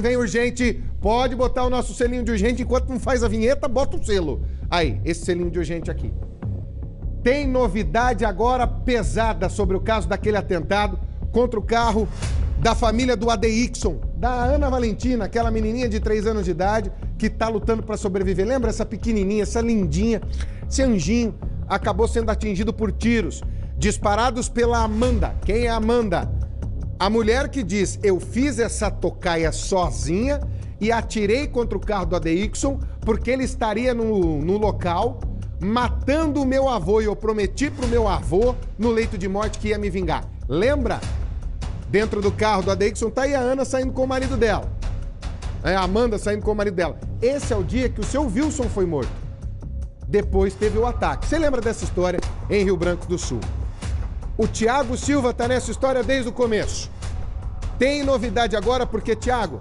Vem urgente, pode botar o nosso selinho de urgente, enquanto não faz a vinheta, bota o selo. Aí, esse selinho de urgente aqui. Tem novidade agora pesada sobre o caso daquele atentado contra o carro da família do Adeilson, da Ana Valentina, aquela menininha de 3 anos de idade que tá lutando para sobreviver. Lembra essa pequenininha, essa lindinha, esse anjinho, acabou sendo atingido por tiros, disparados pela Amanda. Quem é a Amanda? A mulher que diz, eu fiz essa tocaia sozinha e atirei contra o carro do Adeilson porque ele estaria no local matando o meu avô e eu prometi pro meu avô no leito de morte que ia me vingar. Lembra? Dentro do carro do Adeilson tá aí a Ana saindo com o marido dela. A Amanda saindo com o marido dela. Esse é o dia que o seu Wilson foi morto. Depois teve o ataque. Você lembra dessa história em Rio Branco do Sul? O Thiago Silva tá nessa história desde o começo. Tem novidade agora porque, Thiago,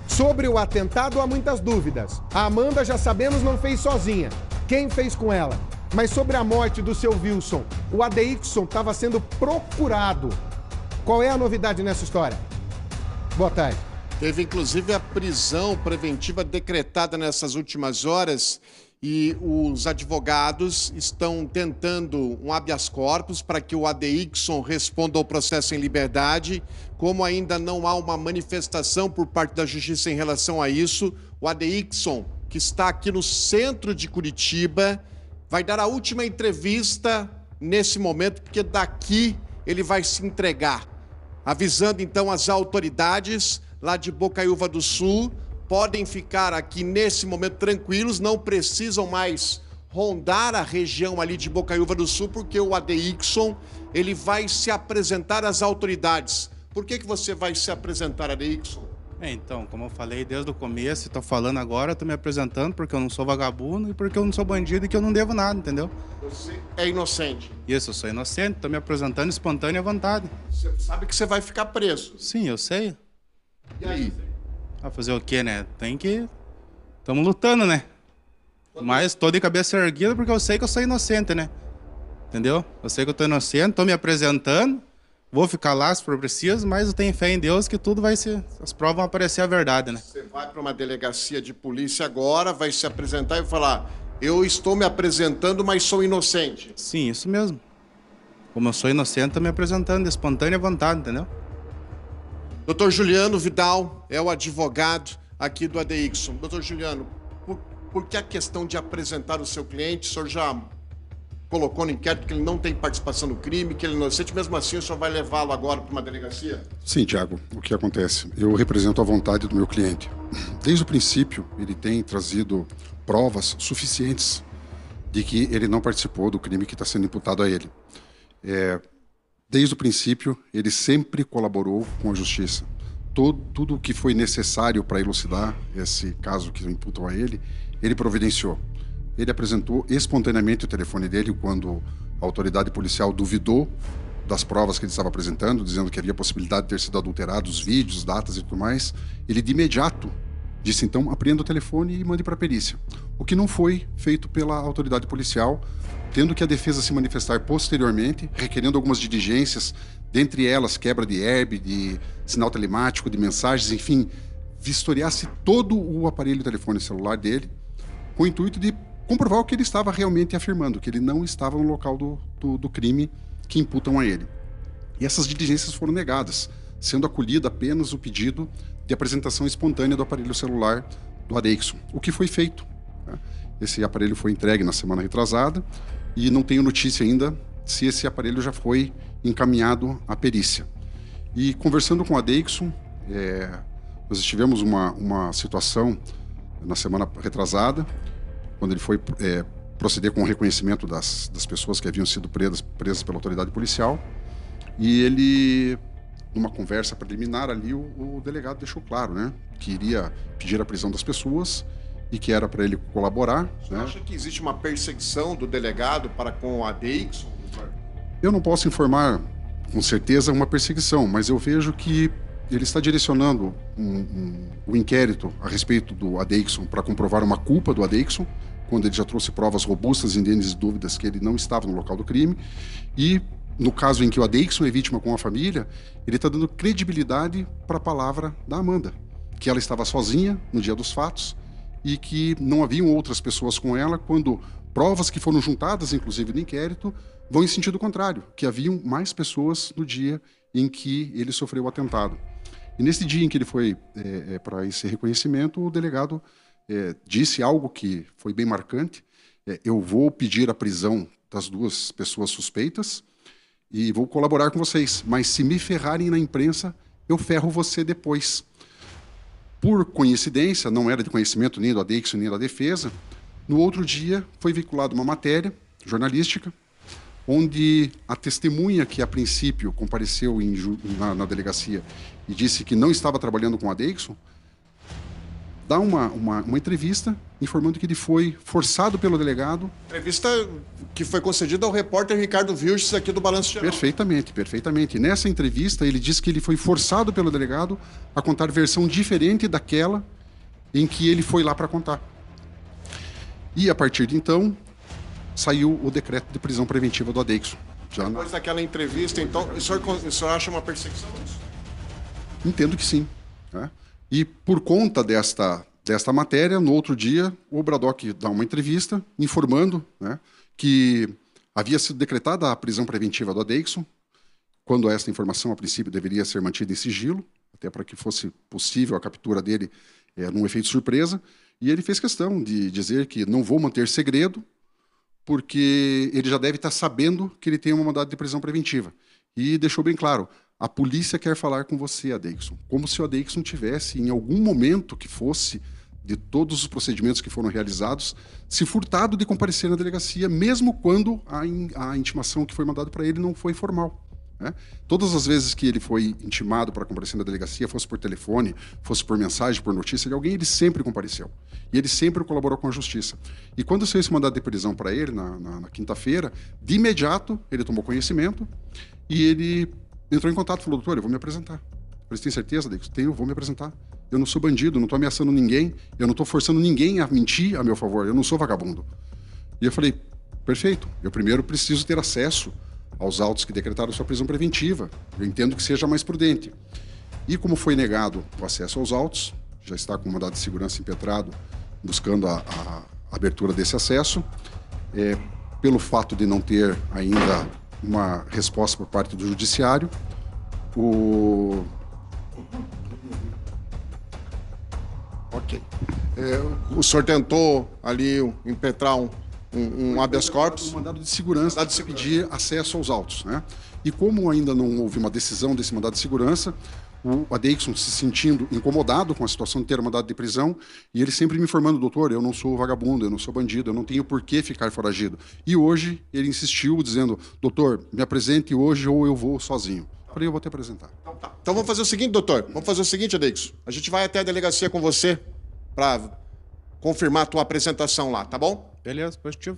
sobre o atentado há muitas dúvidas. A Amanda, já sabemos, não fez sozinha. Quem fez com ela? Mas sobre a morte do seu Wilson, o Adeilson estava sendo procurado. Qual é a novidade nessa história? Boa tarde. Teve, inclusive, a prisão preventiva decretada nessas últimas horas e os advogados estão tentando um habeas corpus para que o Adeilson responda ao processo em liberdade. Como ainda não há uma manifestação por parte da Justiça em relação a isso, o Adeilson, que está aqui no centro de Curitiba, vai dar a última entrevista nesse momento, porque daqui ele vai se entregar. Avisando, então, as autoridades lá de Bocaiúva do Sul, podem ficar aqui nesse momento tranquilos, não precisam mais rondar a região ali de Bocaiúva do Sul, porque o Adeilson, ele vai se apresentar às autoridades. Por que você vai se apresentar, Adeilson? Então, como eu falei desde o começo, estou falando agora, estou me apresentando porque eu não sou vagabundo e porque eu não sou bandido e que eu não devo nada, entendeu? Você é inocente? Isso, eu sou inocente, estou me apresentando espontânea vontade. Você sabe que você vai ficar preso? Sim, eu sei. E aí? Ah, fazer o quê, né? Tem que... Estamos lutando, né? Mas estou de cabeça erguida porque eu sei que eu sou inocente, né? Entendeu? Eu sei que eu estou inocente, estou me apresentando, vou ficar lá se for preciso, mas eu tenho fé em Deus que tudo vai ser... As provas vão aparecer a verdade, né? Você vai para uma delegacia de polícia agora, vai se apresentar e falar: eu estou me apresentando, mas sou inocente. Sim, isso mesmo. Como eu sou inocente, estou me apresentando de espontânea vontade, entendeu? Doutor Juliano Vidal é o advogado aqui do Adeilson. Doutor Juliano, por que a questão de apresentar o seu cliente? O senhor já colocou no inquérito que ele não tem participação no crime, que ele é inocente, mesmo assim o senhor vai levá-lo agora para uma delegacia? Sim, Thiago, o que acontece? Eu represento a vontade do meu cliente. Desde o princípio, ele tem trazido provas suficientes de que ele não participou do crime que está sendo imputado a ele. Desde o princípio, ele sempre colaborou com a justiça. Tudo o que foi necessário para elucidar esse caso que imputam a ele, ele providenciou. Ele apresentou espontaneamente o telefone dele quando a autoridade policial duvidou das provas que ele estava apresentando, dizendo que havia possibilidade de ter sido adulterados vídeos, datas e tudo mais. Ele de imediato disse, então, apreenda o telefone e mande para a perícia. O que não foi feito pela autoridade policial, tendo que a defesa se manifestar posteriormente, requerendo algumas diligências, dentre elas quebra de herb, de sinal telemático, de mensagens, enfim, vistoriasse todo o aparelho telefone celular dele, com o intuito de comprovar o que ele estava realmente afirmando, que ele não estava no local do crime que imputam a ele. E essas diligências foram negadas, sendo acolhido apenas o pedido de apresentação espontânea do aparelho celular do Adeilson, o que foi feito. Esse aparelho foi entregue na semana retrasada e não tenho notícia ainda se esse aparelho já foi encaminhado à perícia. E conversando com o Adeilson, nós tivemos uma situação na semana retrasada, quando ele foi proceder com o reconhecimento das pessoas que haviam sido presas pela autoridade policial, e ele, numa conversa preliminar ali, o delegado deixou claro, né, que iria pedir a prisão das pessoas e que era para ele colaborar. Você acha que existe uma perseguição do delegado para com o Adeilson? Eu não posso informar com certeza uma perseguição, mas eu vejo que ele está direcionando o inquérito a respeito do Adeilson para comprovar uma culpa do Adeilson, quando ele já trouxe provas robustas e indênises dúvidas que ele não estava no local do crime. E no caso em que o Adeilson é vítima com a família, ele está dando credibilidade para a palavra da Amanda. que ela estava sozinha no dia dos fatos e que não haviam outras pessoas com ela, quando provas que foram juntadas, inclusive no inquérito, vão em sentido contrário, que haviam mais pessoas no dia em que ele sofreu o atentado. E nesse dia em que ele foi para esse reconhecimento, o delegado disse algo que foi bem marcante: eu vou pedir a prisão das 2 pessoas suspeitas e vou colaborar com vocês, mas se me ferrarem na imprensa, eu ferro você depois. Por coincidência, não era de conhecimento nem do Adeixo nem da defesa, no outro dia foi veiculada uma matéria jornalística onde a testemunha que a princípio compareceu na delegacia e disse que não estava trabalhando com o Adeixo, dá uma entrevista informando que ele foi forçado pelo delegado. Entrevista que foi concedida ao repórter Ricardo Vilches aqui do Balanço Geral. Perfeitamente, perfeitamente. Nessa entrevista, ele disse que ele foi forçado pelo delegado a contar versão diferente daquela em que ele foi lá para contar. E, a partir de então, saiu o decreto de prisão preventiva do Adeixo. Depois daquela entrevista, então, o senhor acha uma perseguição disso? Entendo que sim. Né? E por conta desta matéria, no outro dia, o Bradock dá uma entrevista informando, né, que havia sido decretada a prisão preventiva do Adeixo, quando esta informação, a princípio, deveria ser mantida em sigilo, até para que fosse possível a captura dele num efeito surpresa. E ele fez questão de dizer que não vou manter segredo, porque ele já deve estar sabendo que ele tem uma mandado de prisão preventiva. E deixou bem claro: a polícia quer falar com você, Adeixo. Como se o Adeixo tivesse, em algum momento que fosse, de todos os procedimentos que foram realizados, se furtado de comparecer na delegacia, mesmo quando a intimação que foi mandada para ele não foi formal. Né? Todas as vezes que ele foi intimado para comparecer na delegacia, fosse por telefone, fosse por mensagem, por notícia de alguém, ele sempre compareceu. E ele sempre colaborou com a justiça. E quando saiu esse mandado de prisão para ele, na quinta-feira, de imediato, ele tomou conhecimento e ele entrou em contato e falou: doutor, eu vou me apresentar. Você tem certeza, Adeixo? Tenho, vou me apresentar. Eu não sou bandido, não estou ameaçando ninguém, eu não estou forçando ninguém a mentir a meu favor, eu não sou vagabundo. E eu falei: perfeito, eu primeiro preciso ter acesso aos autos que decretaram sua prisão preventiva. Eu entendo que seja mais prudente. E como foi negado o acesso aos autos, já está com o mandado de segurança impetrado, buscando a abertura desse acesso, pelo fato de não ter ainda uma resposta por parte do judiciário, Ok. O senhor tentou ali impetrar um habeas corpus? Um mandado de segurança para pedir acesso aos autos. Né? E como ainda não houve uma decisão desse mandado de segurança, o Adeixo se sentindo incomodado com a situação de ter um mandado de prisão, e ele sempre me informando: doutor, eu não sou vagabundo, eu não sou bandido, eu não tenho por que ficar foragido. E hoje ele insistiu dizendo: doutor, me apresente hoje ou eu vou sozinho. Eu falei: eu vou te apresentar. Então vamos fazer o seguinte, doutor. Vamos fazer o seguinte, Adeixo. A gente vai até a delegacia com você para confirmar a tua apresentação lá, tá bom? Beleza, positivo.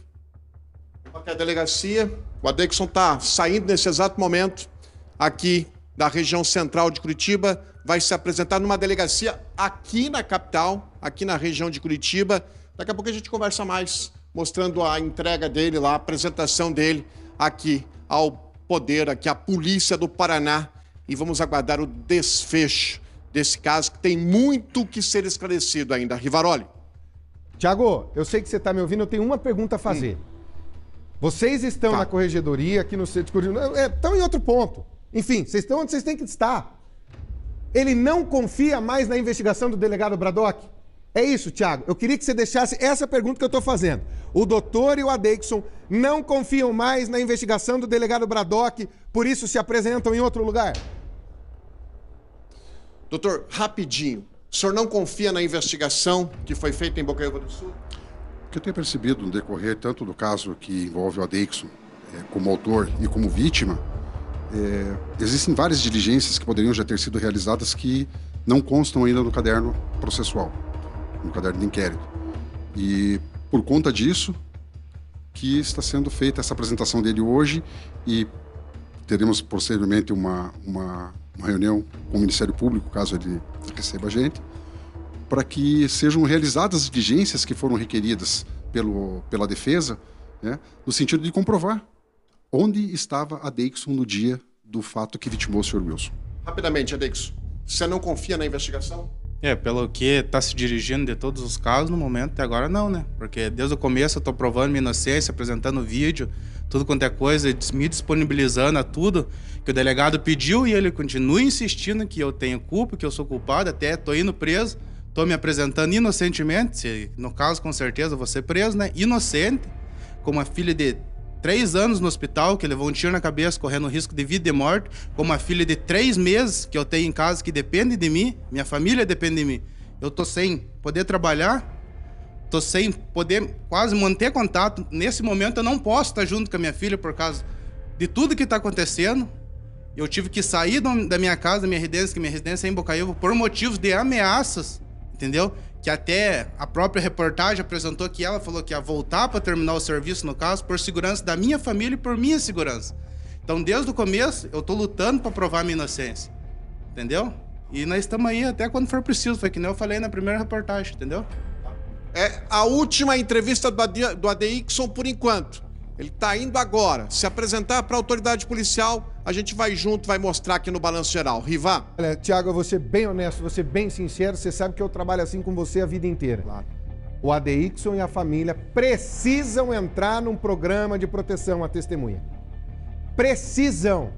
Até a delegacia. O Adeixo está saindo nesse exato momento aqui da região central de Curitiba. Vai se apresentar numa delegacia aqui na capital, aqui na região de Curitiba. Daqui a pouco a gente conversa mais, mostrando a entrega dele lá, a apresentação dele aqui ao poder, aqui à Polícia do Paraná. E vamos aguardar o desfecho desse caso, que tem muito que ser esclarecido ainda. Rivaroli. Tiago, eu sei que você está me ouvindo, eu tenho uma pergunta a fazer. Vocês estão na corregedoria, aqui no centro de Curitiba, estão em outro ponto. Enfim, vocês estão onde vocês têm que estar. Ele não confia mais na investigação do delegado Bradock? É isso, Tiago. Eu queria que você deixasse essa pergunta que eu estou fazendo. O doutor e o Adeixo não confiam mais na investigação do delegado Bradock, por isso se apresentam em outro lugar? Doutor, rapidinho. O senhor não confia na investigação que foi feita em Bocaiúva do Sul? O que eu tenho percebido no decorrer tanto do caso que envolve o Adeixo como autor e como vítima, existem várias diligências que poderiam já ter sido realizadas que não constam ainda no caderno processual, no caderno de inquérito. E por conta disso que está sendo feita essa apresentação dele hoje, e teremos posteriormente uma reunião com o Ministério Público, caso ele receba a gente, para que sejam realizadas as diligências que foram requeridas pela defesa, né, no sentido de comprovar onde estava Adeixo no dia do fato que vitimou o Sr. Wilson. Rapidamente, Adeixo. Você não confia na investigação? Pelo que tá se dirigindo de todos os casos, no momento até agora não, né? Porque desde o começo eu tô provando minha inocência, apresentando vídeo, tudo quanto é coisa, me disponibilizando a tudo que o delegado pediu e ele continua insistindo que eu tenho culpa, que eu sou culpado, até tô indo preso, tô me apresentando inocentemente, se, no caso com certeza vou ser preso, né? Inocente, com uma filha de 3 anos no hospital, que levou um tiro na cabeça, correndo risco de vida e morte, com uma filha de 3 meses que eu tenho em casa, que depende de mim, minha família depende de mim. Eu tô sem poder trabalhar, tô sem poder quase manter contato. Nesse momento eu não posso estar junto com a minha filha por causa de tudo que está acontecendo. Eu tive que sair da minha casa, da minha residência, que minha residência é em Bocaiúva, por motivos de ameaças, entendeu? Que até a própria reportagem apresentou que ela falou que ia voltar para terminar o serviço, no caso, por segurança da minha família e por minha segurança. Então, desde o começo, eu tô lutando para provar minha inocência, entendeu? E nós estamos aí até quando for preciso, foi que nem eu falei na primeira reportagem, entendeu? É a última entrevista do Adeilson por enquanto. Ele tá indo agora se apresentar para a autoridade policial. A gente vai junto, vai mostrar aqui no Balanço Geral. Riva. Olha, Thiago, eu vou ser bem honesto, vou ser bem sincero. Você sabe que eu trabalho assim com você a vida inteira. Claro. O Adeilson e a família precisam entrar num programa de proteção à testemunha. Precisam.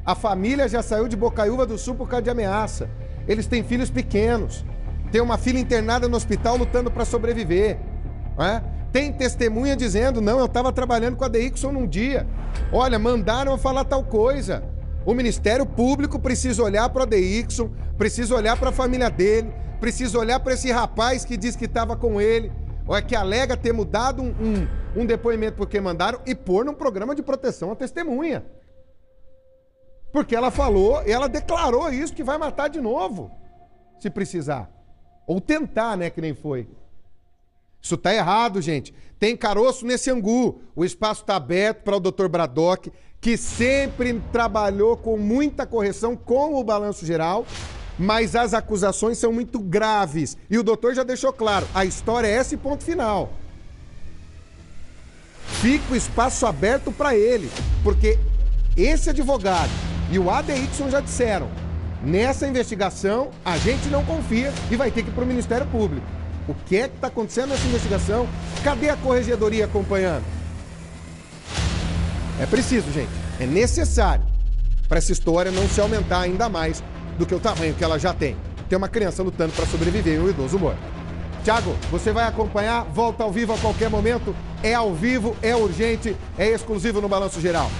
A família já saiu de Bocaiúva do Sul por causa de ameaça. Eles têm filhos pequenos. Tem uma filha internada no hospital lutando para sobreviver. Não é? Tem testemunha dizendo, não, eu estava trabalhando com a Adeilson num dia. Olha, mandaram eu falar tal coisa. O Ministério Público precisa olhar para o Adeilson, precisa olhar para a família dele, precisa olhar para esse rapaz que diz que estava com ele, ou que alega ter mudado um depoimento porque mandaram e pôr num programa de proteção à testemunha. Porque ela falou, ela declarou isso, que vai matar de novo, se precisar. Ou tentar, né, que nem foi. Isso tá errado, gente. Tem caroço nesse angu. O espaço está aberto para o Dr. Bradock, que sempre trabalhou com muita correção com o Balanço Geral, mas as acusações são muito graves. E o doutor já deixou claro, a história é esse ponto final. Fica o espaço aberto para ele, porque esse advogado e o Adeilson já disseram, nessa investigação a gente não confia e vai ter que ir para o Ministério Público. O que é que está acontecendo nessa investigação? Cadê a corregedoria acompanhando? É preciso, gente. É necessário para essa história não se aumentar ainda mais do que o tamanho que ela já tem. Tem uma criança lutando para sobreviver e um idoso morto. Thiago, você vai acompanhar, volta ao vivo a qualquer momento. É ao vivo, é urgente, é exclusivo no Balanço Geral.